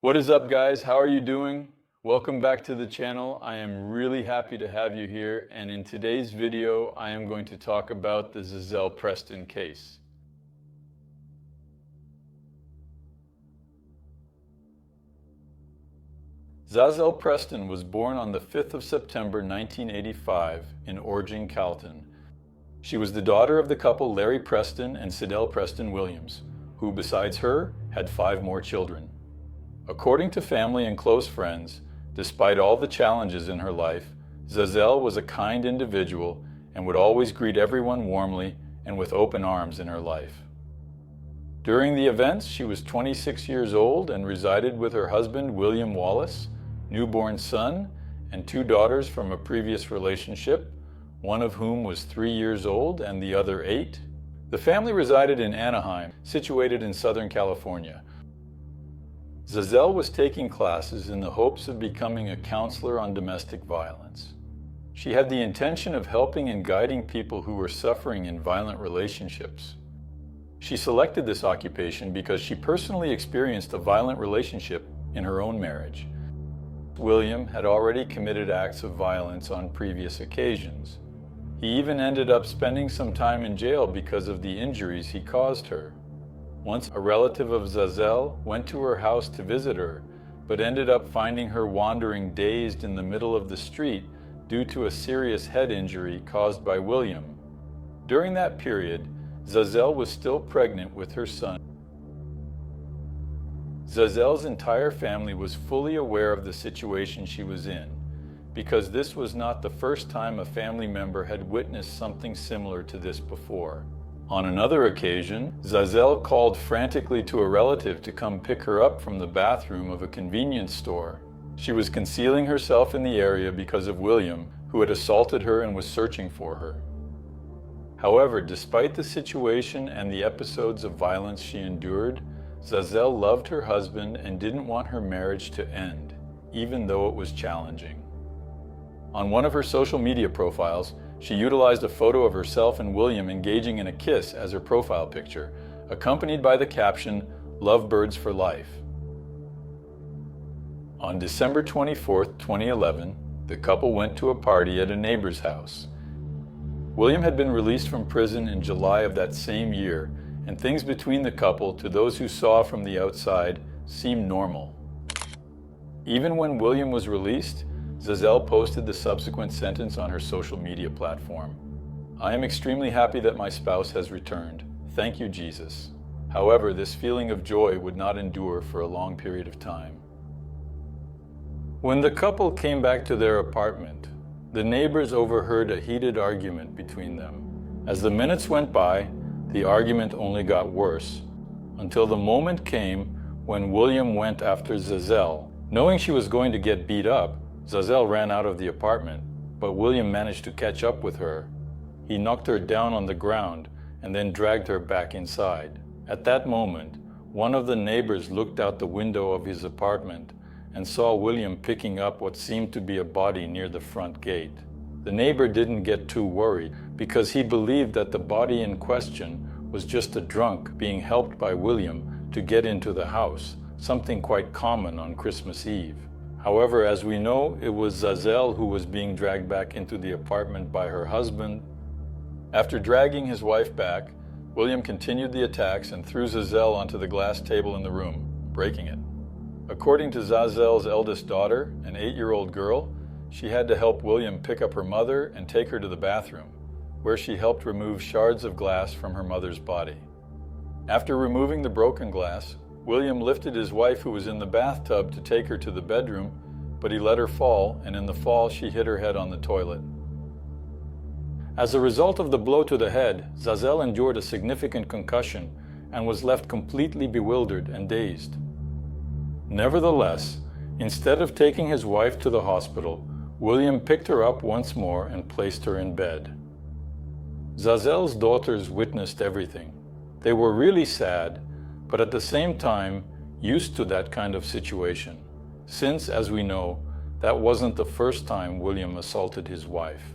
What is up, guys? How are you doing? Welcome back to the channel. I am really happy to have you here, and in today's video I am going to talk about the Za'zell Preston case. Za'zell Preston was born on the 5th of September 1985 in Orging, Calton. She was the daughter of the couple Larry Preston and Za'zell Preston Williams, who besides her had 5 more children. According to family and close friends, despite all the challenges in her life, Za'zell was a kind individual and would always greet everyone warmly and with open arms in her life. During the events, she was 26 years old and resided with her husband, William Wallace, newborn son, and 2 daughters from a previous relationship, one of whom was 3 years old and the other 8. The family resided in Anaheim, situated in Southern California. Za'zell was taking classes in the hopes of becoming a counselor on domestic violence. She had the intention of helping and guiding people who were suffering in violent relationships. She selected this occupation because she personally experienced a violent relationship in her own marriage. William had already committed acts of violence on previous occasions. He even ended up spending some time in jail because of the injuries he caused her. Once a relative of Za'zell went to her house to visit her, but ended up finding her wandering dazed in the middle of the street due to a serious head injury caused by William. During that period, Za'zell was still pregnant with her son. Za'zell's entire family was fully aware of the situation she was in, because this was not the first time a family member had witnessed something similar to this before. On another occasion, Za'zell called frantically to a relative to come pick her up from the bathroom of a convenience store. She was concealing herself in the area because of William, who had assaulted her and was searching for her. However, despite the situation and the episodes of violence she endured, Za'zell loved her husband and didn't want her marriage to end, even though it was challenging. On one of her social media profiles, she utilized a photo of herself and William engaging in a kiss as her profile picture, accompanied by the caption, "Lovebirds for life." On December 24, 2011, the couple went to a party at a neighbor's house. William had been released from prison in July of that same year, and things between the couple, to those who saw from the outside, seemed normal. Even when William was released, Za'zell posted the subsequent sentence on her social media platform. "I am extremely happy that my spouse has returned. Thank you, Jesus." However, this feeling of joy would not endure for a long period of time. When the couple came back to their apartment, the neighbors overheard a heated argument between them. As the minutes went by, the argument only got worse, until the moment came when William went after Za'zell. Knowing she was going to get beat up, Za'zell ran out of the apartment, but William managed to catch up with her. He knocked her down on the ground and then dragged her back inside. At that moment, one of the neighbors looked out the window of his apartment and saw William picking up what seemed to be a body near the front gate. The neighbor didn't get too worried because he believed that the body in question was just a drunk being helped by William to get into the house, something quite common on Christmas Eve. However, as we know, it was Za'zell who was being dragged back into the apartment by her husband. After dragging his wife back, William continued the attacks and threw Za'zell onto the glass table in the room, breaking it. According to Za'zell's eldest daughter, an 8-year-old girl, she had to help William pick up her mother and take her to the bathroom, where she helped remove shards of glass from her mother's body. After removing the broken glass, William lifted his wife, who was in the bathtub, to take her to the bedroom, but he let her fall, and in the fall she hit her head on the toilet. As a result of the blow to the head, Za'zell endured a significant concussion and was left completely bewildered and dazed. Nevertheless, instead of taking his wife to the hospital, William picked her up once more and placed her in bed. Za'zell's daughters witnessed everything. They were really sad, but at the same time used to that kind of situation, since, as we know, that wasn't the first time William assaulted his wife.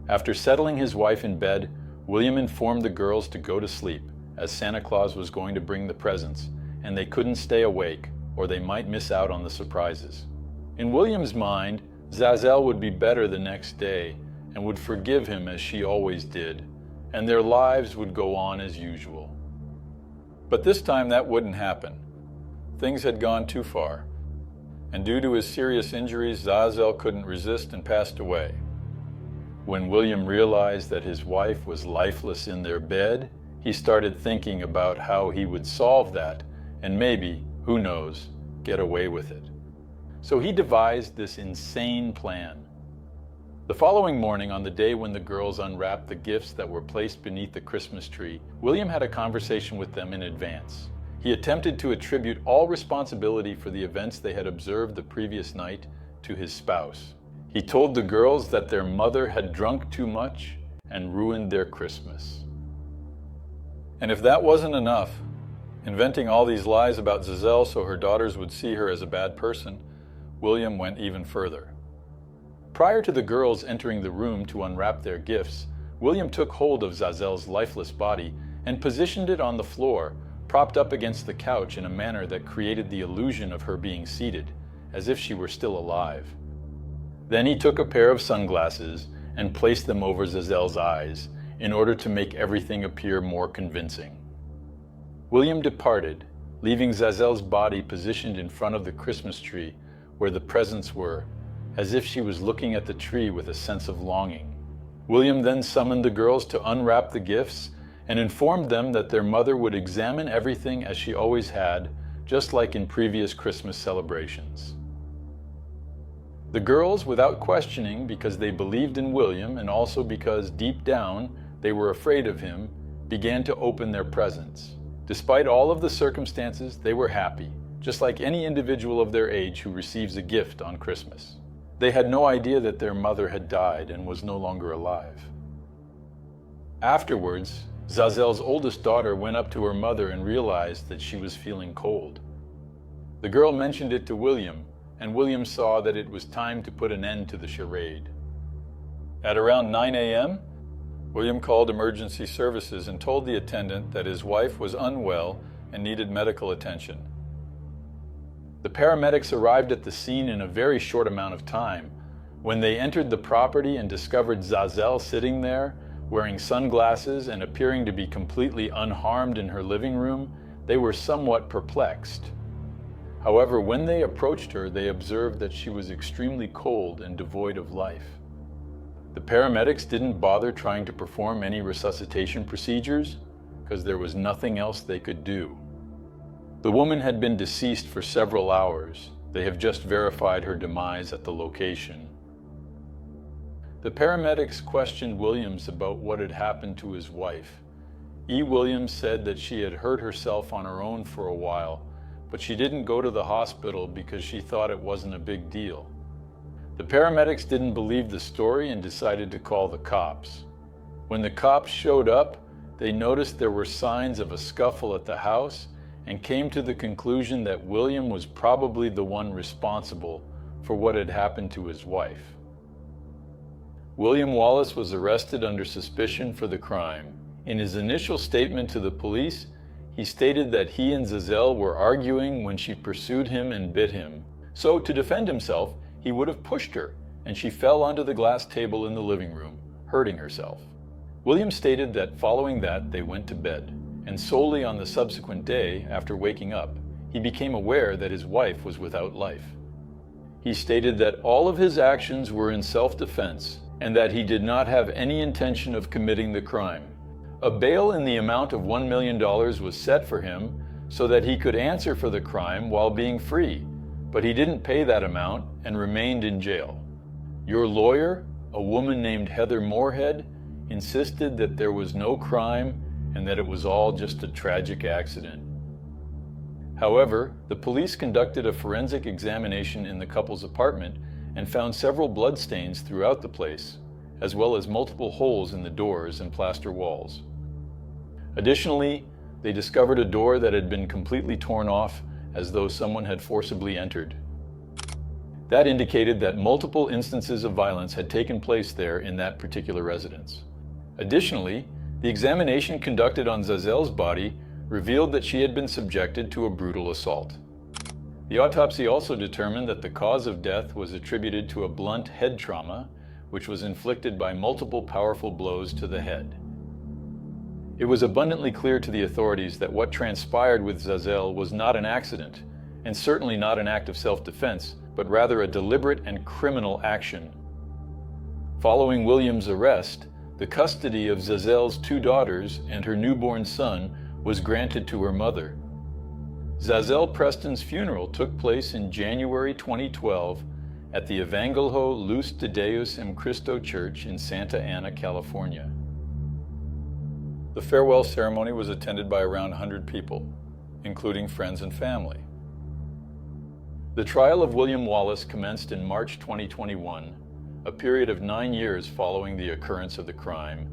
After settling his wife in bed, William informed the girls to go to sleep, as Santa Claus was going to bring the presents, and they couldn't stay awake, or they might miss out on the surprises. In William's mind, Za'zell would be better the next day and would forgive him as she always did, and their lives would go on as usual. But this time that wouldn't happen. Things had gone too far, and due to his serious injuries, Za'zell couldn't resist and passed away. When William realized that his wife was lifeless in their bed, he started thinking about how he would solve that and maybe, who knows, get away with it. So he devised this insane plan. The following morning, on the day when the girls unwrapped the gifts that were placed beneath the Christmas tree, William had a conversation with them in advance. He attempted to attribute all responsibility for the events they had observed the previous night to his spouse. He told the girls that their mother had drunk too much and ruined their Christmas. And if that wasn't enough, inventing all these lies about Za'zell so her daughters would see her as a bad person, William went even further. Prior to the girls entering the room to unwrap their gifts, William took hold of Za'zell's lifeless body and positioned it on the floor, propped up against the couch in a manner that created the illusion of her being seated, as if she were still alive. Then he took a pair of sunglasses and placed them over Za'zell's eyes in order to make everything appear more convincing. William departed, leaving Za'zell's body positioned in front of the Christmas tree where the presents were, as if she was looking at the tree with a sense of longing. William then summoned the girls to unwrap the gifts and informed them that their mother would examine everything as she always had, just like in previous Christmas celebrations. The girls, without questioning, because they believed in William and also because deep down they were afraid of him, began to open their presents. Despite all of the circumstances, they were happy, just like any individual of their age who receives a gift on Christmas. They had no idea that their mother had died and was no longer alive. Afterwards, Za'zell's oldest daughter went up to her mother and realized that she was feeling cold. The girl mentioned it to William, and William saw that it was time to put an end to the charade. At around 9 a.m., William called emergency services and told the attendant that his wife was unwell and needed medical attention. The paramedics arrived at the scene in a very short amount of time. When they entered the property and discovered Za'zell sitting there, wearing sunglasses and appearing to be completely unharmed in her living room, they were somewhat perplexed. However, when they approached her, they observed that she was extremely cold and devoid of life. The paramedics didn't bother trying to perform any resuscitation procedures because there was nothing else they could do. The woman had been deceased for several hours. They have just verified her demise at the location. The paramedics questioned Williams about what had happened to his wife. Williams said that she had hurt herself on her own for a while, but she didn't go to the hospital because she thought it wasn't a big deal. The paramedics didn't believe the story and decided to call the cops. When the cops showed up, they noticed there were signs of a scuffle at the house and came to the conclusion that William was probably the one responsible for what had happened to his wife. William Wallace was arrested under suspicion for the crime. In his initial statement to the police, he stated that he and Za'zell were arguing when she pursued him and bit him. So to defend himself, he would have pushed her, and she fell onto the glass table in the living room, hurting herself. William stated that following that, they went to bed, and solely on the subsequent day, after waking up, he became aware that his wife was without life. He stated that all of his actions were in self-defense, and that he did not have any intention of committing the crime. A bail in the amount of $1 million was set for him so that he could answer for the crime while being free, but he didn't pay that amount and remained in jail. Your lawyer, a woman named Heather Moorhead, insisted that there was no crime and that it was all just a tragic accident. However, the police conducted a forensic examination in the couple's apartment and found several bloodstains throughout the place, as well as multiple holes in the doors and plaster walls. Additionally, they discovered a door that had been completely torn off as though someone had forcibly entered. That indicated that multiple instances of violence had taken place there in that particular residence. Additionally, the examination conducted on Za'zell's body revealed that she had been subjected to a brutal assault. The autopsy also determined that the cause of death was attributed to a blunt head trauma, which was inflicted by multiple powerful blows to the head. It was abundantly clear to the authorities that what transpired with Za'zell was not an accident, and certainly not an act of self-defense, but rather a deliberate and criminal action. Following William's arrest, the custody of Za'zell's 2 daughters and her newborn son was granted to her mother. Za'zell Preston's funeral took place in January 2012 at the Evangelho Luz de Deus em Cristo Church in Santa Ana, California. The farewell ceremony was attended by around 100 people, including friends and family. The trial of William Wallace commenced in March 2021, a period of 9 years following the occurrence of the crime.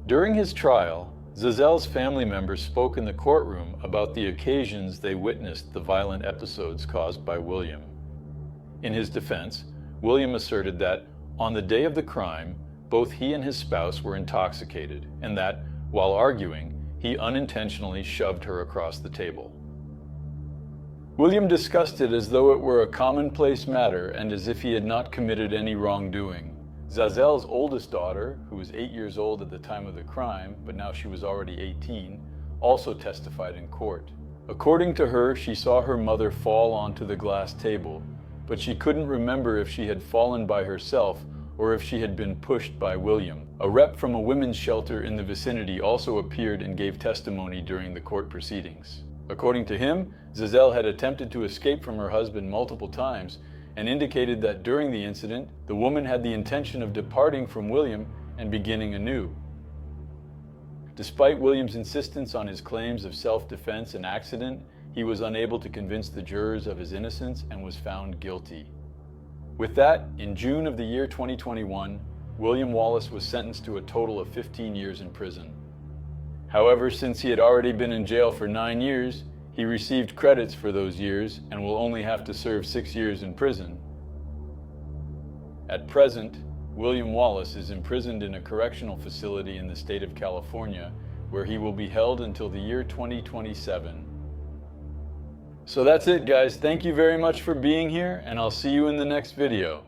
During his trial, Za'zell's family members spoke in the courtroom about the occasions they witnessed the violent episodes caused by William. In his defense, William asserted that, on the day of the crime, both he and his spouse were intoxicated, and that, while arguing, he unintentionally shoved her across the table. William discussed it as though it were a commonplace matter and as if he had not committed any wrongdoing. Za'zell's oldest daughter, who was 8 years old at the time of the crime, but now she was already 18, also testified in court. According to her, she saw her mother fall onto the glass table, but she couldn't remember if she had fallen by herself or if she had been pushed by William. A rep from a women's shelter in the vicinity also appeared and gave testimony during the court proceedings. According to him, Za'zell had attempted to escape from her husband multiple times and indicated that during the incident, the woman had the intention of departing from William and beginning anew. Despite William's insistence on his claims of self-defense and accident, he was unable to convince the jurors of his innocence and was found guilty. With that, in June of the year 2021, William Wallace was sentenced to a total of 15 years in prison. However, since he had already been in jail for 9 years, he received credits for those years and will only have to serve 6 years in prison. At present, William Wallace is imprisoned in a correctional facility in the state of California, where he will be held until the year 2027. So that's it, guys. Thank you very much for being here, and I'll see you in the next video.